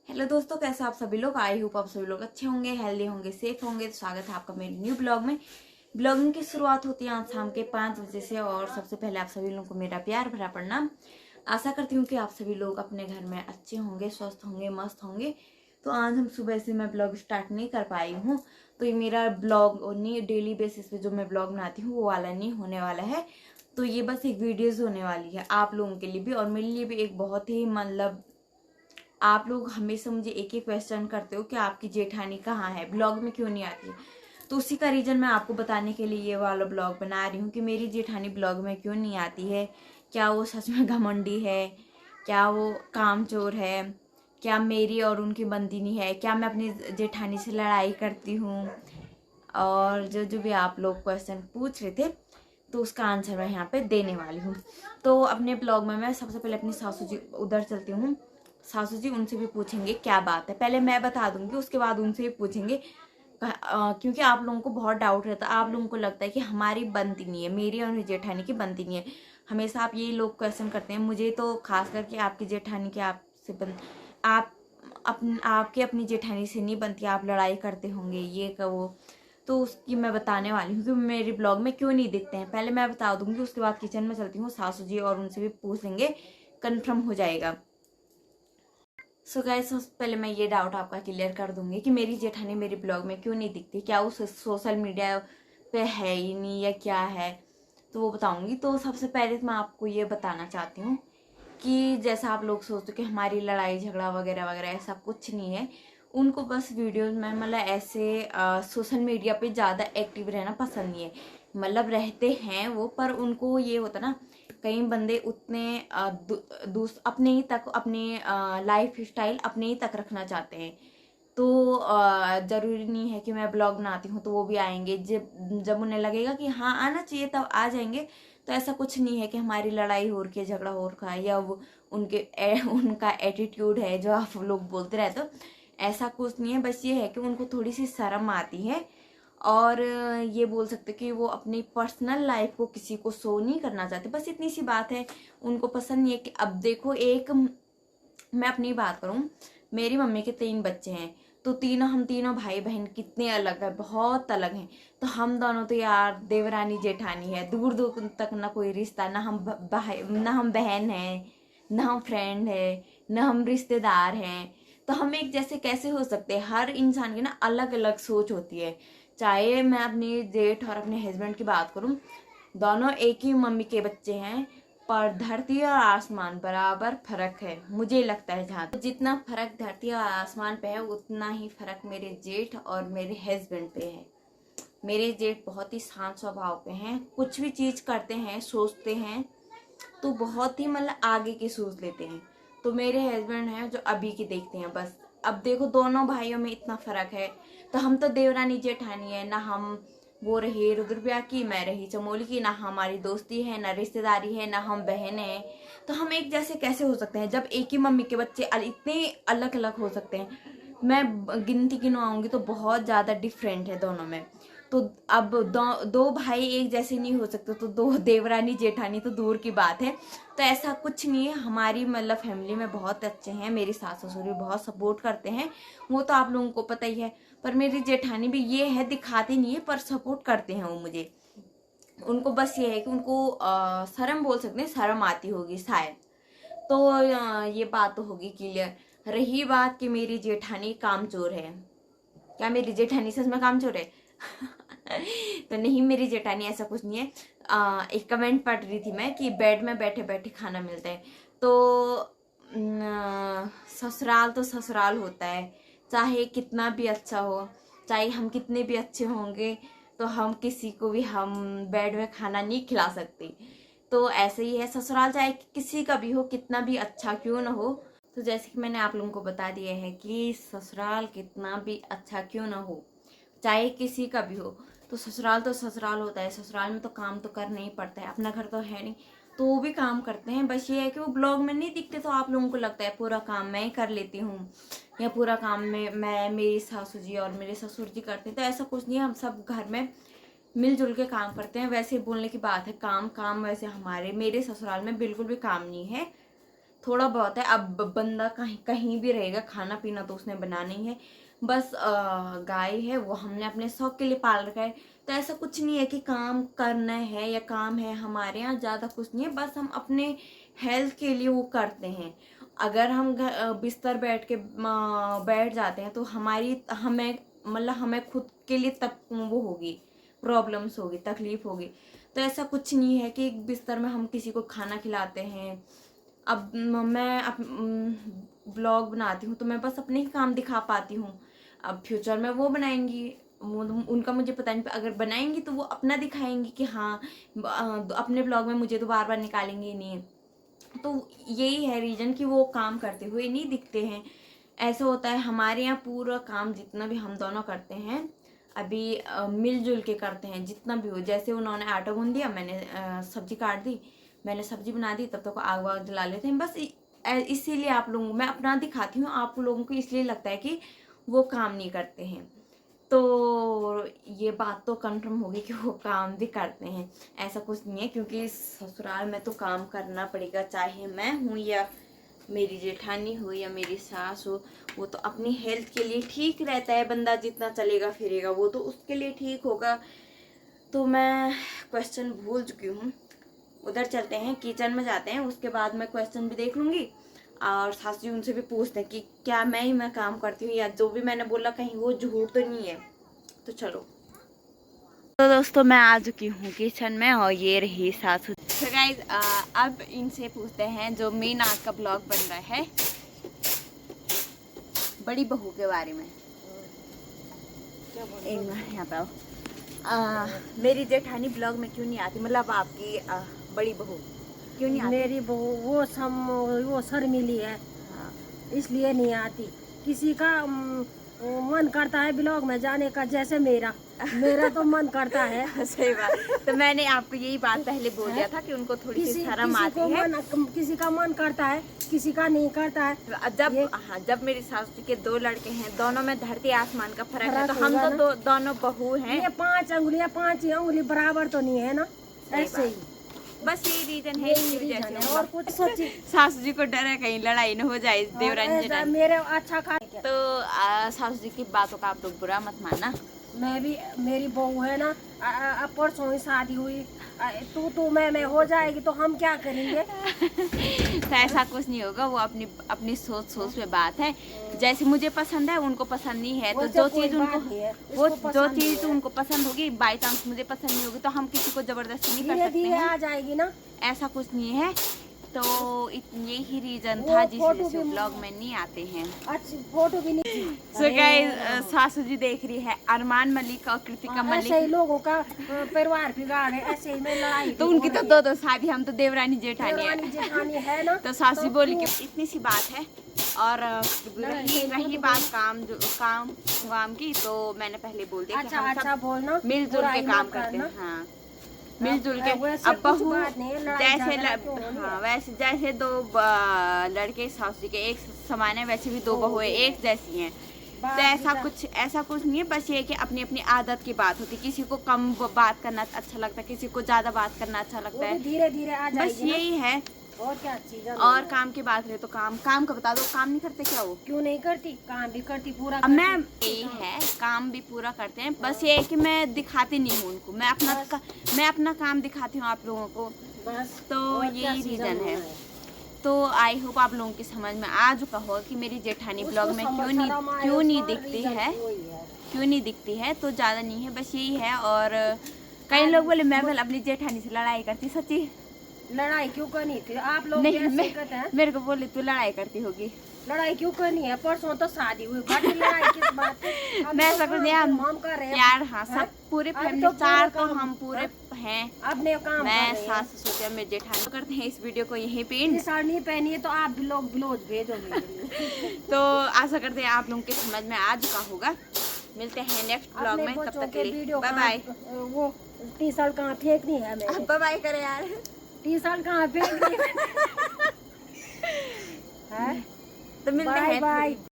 Hello दोस्तों, कैसे आप सभी लोग। आई होप आप सभी लोग अच्छे होंगे, हेल्दी होंगे, सेफ होंगे। तो स्वागत है आपका मेरे न्यू ब्लॉग में। ब्लॉगिंग की शुरुआत होती है आज शाम के 5 बजे से। और सबसे पहले आप सभी लोगों को मेरा प्यार भरा प्रणाम। आशा करती हूँ कि आप सभी लोग अपने घर में अच्छे होंगे, स्वस्थ होंगे, मस्त होंगे। तो आज हम सुबह से मैं ब्लॉग स्टार्ट नहीं कर पाई हूँ, तो ये मेरा ब्लॉग नहीं, डेली बेसिस पे जो मैं ब्लॉग बनाती हूँ वो वाला नहीं होने वाला है। तो ये बस एक वीडियोज होने वाली है आप लोगों के लिए भी और मेरे लिए भी। एक बहुत ही मतलब आप लोग हमेशा मुझे एक ही क्वेश्चन करते हो कि आपकी जेठानी कहाँ है, ब्लॉग में क्यों नहीं आती है। तो उसी का रीजन मैं आपको बताने के लिए ये वाला ब्लॉग बना रही हूँ कि मेरी जेठानी ब्लॉग में क्यों नहीं आती है। क्या वो सच में घमंडी है, क्या वो कामचोर है, क्या मेरी और उनकी बनती नहीं है, क्या मैं अपनी जेठानी से लड़ाई करती हूँ। और जो जो भी आप लोग क्वेश्चन पूछ रहे थे तो उसका आंसर मैं यहाँ पे देने वाली हूँ। तो अपने ब्लॉग में मैं सबसे पहले अपनी सासू जी उधर चलती हूँ। सासू जी उनसे भी पूछेंगे क्या बात है, पहले मैं बता दूंगी, उसके बाद उनसे भी पूछेंगे। क्योंकि आप लोगों को बहुत डाउट रहता है, आप लोगों को लगता है कि हमारी बनती नहीं है, मेरी और मेरी जेठानी की बनती नहीं है। हमेशा आप यही लोग क्वेश्चन करते हैं मुझे, तो खास करके आपकी जेठानी के आपसे आप आपके अपनी जेठानी से नहीं बनती, आप लड़ाई करते होंगे ये का वो। तो उसकी मैं बताने वाली हूँ कि मेरे ब्लॉग में क्यों नहीं दिखते हैं, पहले मैं बता दूंगी, उसके बाद किचन में चलती हूँ सासू जी और उनसे भी पूछ लेंगे, कन्फर्म हो जाएगा। सो गाइस, पहले मैं ये डाउट आपका क्लियर कर दूंगी कि मेरी जेठानी मेरी ब्लॉग में क्यों नहीं दिखती, क्या वो सोशल मीडिया पे है ही नहीं या क्या है, तो वो बताऊंगी। तो सबसे पहले तो मैं आपको ये बताना चाहती हूँ कि जैसा आप लोग सोचते हो कि हमारी लड़ाई झगड़ा वगैरह वगैरह, ऐसा कुछ नहीं है। उनको बस वीडियोज में मतलब ऐसे सोशल मीडिया पे ज़्यादा एक्टिव रहना पसंद नहीं है। मतलब रहते हैं वो, पर उनको ये होता ना, कई बंदे उतने अपने ही तक अपने लाइफ स्टाइल अपने ही तक रखना चाहते हैं। तो जरूरी नहीं है कि मैं ब्लॉग बनाती हूँ तो वो भी आएंगे, जब जब उन्हें लगेगा कि हाँ आना चाहिए तब आ जाएंगे। तो ऐसा कुछ नहीं है कि हमारी लड़ाई हो रही है, झगड़ा हो रखा है, या वो उनका एटीट्यूड है जो आप लोग बोलते रहते हो। ऐसा कुछ नहीं है, बस ये है कि उनको थोड़ी सी शर्म आती है। और ये बोल सकते कि वो अपनी पर्सनल लाइफ को किसी को शो नहीं करना चाहते, बस इतनी सी बात है। उनको पसंद नहीं है कि अब देखो, एक मैं अपनी बात करूं, मेरी मम्मी के 3 बच्चे हैं, तो हम तीनों भाई बहन कितने अलग है, बहुत अलग हैं। तो हम दोनों तो यार देवरानी जेठानी है, दूर दूर तक ना कोई रिश्ता, ना हम भाई, ना हम बहन है, ना हम फ्रेंड है, ना हम रिश्तेदार हैं। तो हम एक जैसे कैसे हो सकते हैं, हर इंसान की ना अलग अलग सोच होती है। चाहे मैं अपनी जेठ और अपने हस्बैंड की बात करूं, दोनों एक ही मम्मी के बच्चे हैं, पर धरती और आसमान बराबर फर्क है मुझे लगता है। जहाँ तो जितना फर्क धरती और आसमान पे है, उतना ही फर्क मेरे जेठ और मेरे हस्बैंड पे है। मेरे जेठ बहुत ही शांत स्वभाव पे हैं, कुछ भी चीज करते हैं सोचते हैं तो बहुत ही मतलब आगे की सोच लेते हैं। तो मेरे हस्बैंड हैं जो अभी की देखते हैं बस। अब देखो, दोनों भाइयों में इतना फर्क है, तो हम तो देवरानी जेठानी है ना, हम वो रही रुद्रप्रिया की, मैं रही चमोली की, ना हमारी दोस्ती है, ना रिश्तेदारी है, ना हम बहन है। तो हम एक जैसे कैसे हो सकते हैं जब एक ही मम्मी के बच्चे इतने अलग अलग हो सकते हैं। मैं गिनती गिनवाऊंगी तो बहुत ज्यादा डिफरेंट है दोनों में। तो अब दो भाई एक जैसे नहीं हो सकते, तो दो देवरानी जेठानी तो दूर की बात है। तो ऐसा कुछ नहीं है, हमारी मतलब फैमिली में बहुत अच्छे हैं, मेरी सास ससुर भी बहुत सपोर्ट करते हैं, वो तो आप लोगों को पता ही है। पर मेरी जेठानी भी ये है, दिखाते नहीं है पर सपोर्ट करते हैं वो मुझे। उनको बस ये है कि उनको शर्म बोल सकते हैं, शर्म आती होगी शायद। तो ये बात तो होगी क्लियर। रही बात कि मेरी जेठानी कामचोर है, क्या मेरी जेठानी सच में कामचोर है? तो नहीं, मेरी जेठानी ऐसा कुछ नहीं है। एक कमेंट पढ़ रही थी मैं कि बेड में बैठे बैठे खाना मिलता है। तो ससुराल तो ससुराल होता है, चाहे कितना भी अच्छा हो, चाहे हम कितने भी अच्छे होंगे, तो हम किसी को भी हम बेड में खाना नहीं खिला सकते। तो ऐसे ही है ससुराल, चाहे किसी का भी हो, कितना भी अच्छा क्यों ना हो। तो जैसे कि मैंने आप लोगों को बता दिया है कि ससुराल कितना भी अच्छा क्यों ना हो, चाहे किसी का भी हो, तो ससुराल होता है। ससुराल में तो काम तो करना ही पड़ता है, अपना घर तो है नहीं, तो वो भी काम करते हैं। बस ये है कि वो ब्लॉग में नहीं दिखते, तो आप लोगों को लगता है पूरा काम मैं ही कर लेती हूँ, या पूरा काम में मैं मेरी सासू जी और मेरे ससुर जी करते हैं। तो ऐसा कुछ नहीं है, हम सब घर में मिलजुल के काम करते हैं। वैसे बोलने की बात है काम काम, वैसे मेरे ससुराल में बिल्कुल भी काम नहीं है। थोड़ा बहुत है। अब बंदा कहीं कहीं भी रहेगा, खाना पीना तो उसने बनाना ही है। बस गाय है वो हमने अपने शौक के लिए पाल रखा है। तो ऐसा कुछ नहीं है कि काम करना है या काम है, हमारे यहाँ ज़्यादा कुछ नहीं है, बस हम अपने हेल्थ के लिए वो करते हैं। अगर हम बिस्तर बैठ जाते हैं तो हमें मतलब हमें खुद के लिए तक वो होगी, प्रॉब्लम्स होगी, तकलीफ होगी। तो ऐसा कुछ नहीं है कि एक बिस्तर में हम किसी को खाना खिलाते हैं। अब मैं ब्लॉग बनाती हूँ तो मैं बस अपने ही काम दिखा पाती हूँ। अब फ्यूचर में वो बनाएंगी, उनका मुझे पता नहीं, अगर बनाएंगी तो वो अपना दिखाएंगी कि हाँ अपने ब्लॉग में मुझे तो बार बार निकालेंगी नहीं। तो यही है रीजन कि वो काम करते हुए नहीं दिखते हैं। ऐसा होता है हमारे यहाँ पूरा काम जितना भी हम दोनों करते हैं अभी मिलजुल के करते हैं, जितना भी हो। जैसे उन्होंने आटा गूंद दिया, मैंने सब्जी काट दी, मैंने सब्जी बना दी, तब तक आग वाग जला लेते हैं। बस इसीलिए आप लोगों मैं अपना दिखाती हूँ, आप लोगों को इसलिए लगता है कि वो काम नहीं करते हैं। तो ये बात तो कंफर्म होगी कि वो काम भी करते हैं, ऐसा कुछ नहीं है। क्योंकि ससुराल में तो काम करना पड़ेगा, चाहे मैं हूँ या मेरी जेठानी हो या मेरी सास हो। वो तो अपनी हेल्थ के लिए ठीक रहता है, बंदा जितना चलेगा फिरेगा वो तो उसके लिए ठीक होगा। तो मैं क्वेश्चन भूल चुकी हूँ, उधर चलते हैं, किचन में जाते हैं, उसके बाद मैं क्वेश्चन भी देख लूँगी। और सास जी उनसे भी पूछते हैं कि क्या मैं काम करती हूँ या जो भी मैंने बोला कहीं वो झूठ तो नहीं है। तो चलो, तो दोस्तों मैं आ चुकी हूँ किचन में और ये रही सासू। तो गाइस अब इनसे पूछते हैं जो मेन आज का ब्लॉग बन रहा है बड़ी बहू के बारे में। एक मिनट यहाँ पे आओ। मेरी जेठानी ब्लॉग में क्यों नहीं आती, मतलब आपकी बड़ी बहू क्यों नहीं आती? मेरी बहू वो शर्मीली है, इसलिए नहीं आती। किसी का मन करता है ब्लॉग में जाने का, जैसे मेरा तो मन करता है। सही बात। तो मैंने आपको यही बात पहले बोल दिया था कि उनको थोड़ी सी शर्म आती है। किसी का मन करता है, किसी का नहीं करता है। जब मेरी सासू के 2 लड़के हैं, दोनों में धरती आसमान का फर्क है, तो हम तो दोनों बहू हैं। ये 5 अंगुलियां 5 ही अंगुली बराबर तो नहीं है ना, ऐसे ही। बस यही रीजन है इसकी वजह से। और कुछ सोची सासू जी को डर है कहीं लड़ाई न हो जाए देवरानी मेरे अच्छा खा। तो सासू जी की बातों का आप लोग बुरा मत मानना। मैं भी, मेरी बहू है ना, परसों ही शादी हुई, तू मैं हो जाएगी तो हम क्या करेंगे? तो ऐसा कुछ नहीं होगा, वो अपनी सोच पे बात है। जैसे मुझे पसंद है उनको पसंद नहीं है, तो जो चीज उनको पसंद होगी, बाई चांस मुझे पसंद नहीं होगी, तो हम किसी को जबरदस्ती नहीं कर सकते हैं। आ जाएगी ना, ऐसा कुछ नहीं है। तो यही रीजन था जिस वजह से ब्लॉग में नहीं आते हैं। अच्छी फोटो भी नहीं। सो गाइस सासू जी देख रही है अरमान मलिक और कृतिका मलिक। ऐसे ही लोगों का परिवार बिगाड़ है, ऐसे ही में लड़ाई। तो उनकी तो 2 शादी, हम तो देवरानी जेठानी है ना। तो सासू बोली कि इतनी सी बात है। और रही बात काम की, तो मैंने पहले बोल दिया कि हम सब बोलना, मिलजुल के काम करते हैं। हाँ, मिलजुल के। अब बहू वैसे जैसे 2 लड़के सासू जी के एक समान है, वैसे भी 2 बहुएं एक जैसी हैं। तो ऐसा कुछ नहीं है। बस ये है कि अपनी अपनी आदत की बात होती है। किसी को कम बात करना अच्छा लगता है, किसी को ज्यादा बात करना अच्छा लगता है। धीरे धीरे आ जाएगी। बस यही है। और क्या चीज है? और काम की बात रहे तो काम का बता दो, काम नहीं करते क्या? वो क्यों नहीं करती? काम भी करती, पूरा अब मैं यही है, काम भी पूरा करते हैं। बस ये है कि मैं दिखाती नहीं हूँ उनको, मैं अपना काम दिखाती हूँ आप लोगों को, बस। तो यही रीजन है। तो आई होप आप लोगों की समझ में आ चुका हो कि मेरी जेठानी ब्लॉग में क्यों नहीं दिखती है। तो ज्यादा नहीं है, बस यही है। और कई लोग बोले मैं अपनी जेठानी से लड़ाई करती, सच्ची लड़ाई क्यों करनी थी? आप लोग नहीं, मेरे को बोले तू लड़ाई करती होगी। लड़ाई क्यों करनी है? परसों तो शादी हुई, लड़ाई किस बात है? मैं सब कुछ हम कर रहे हैं यार। हाँ, सब पूरे फैमिली 4 तो हम पूरे हैं। अपने काम मैं सास ससुर मेरे जेठानी करते हैं। इस वीडियो को यहीं पे साड़ी पहनी है तो आप भी लोग ब्लाउज भेजोगे। तो आशा करते हैं आप लोगों की समझ में आ चुका होगा। मिलते हैं नेक्स्ट ब्लॉग में, तब तक के लिए बाय बाय। वो टी-शर्ट कहाँ फेंकनी है? बाय बाय करे यार। टी-शर्ट कहाँ फेंकनी है? तो मिलते हैं।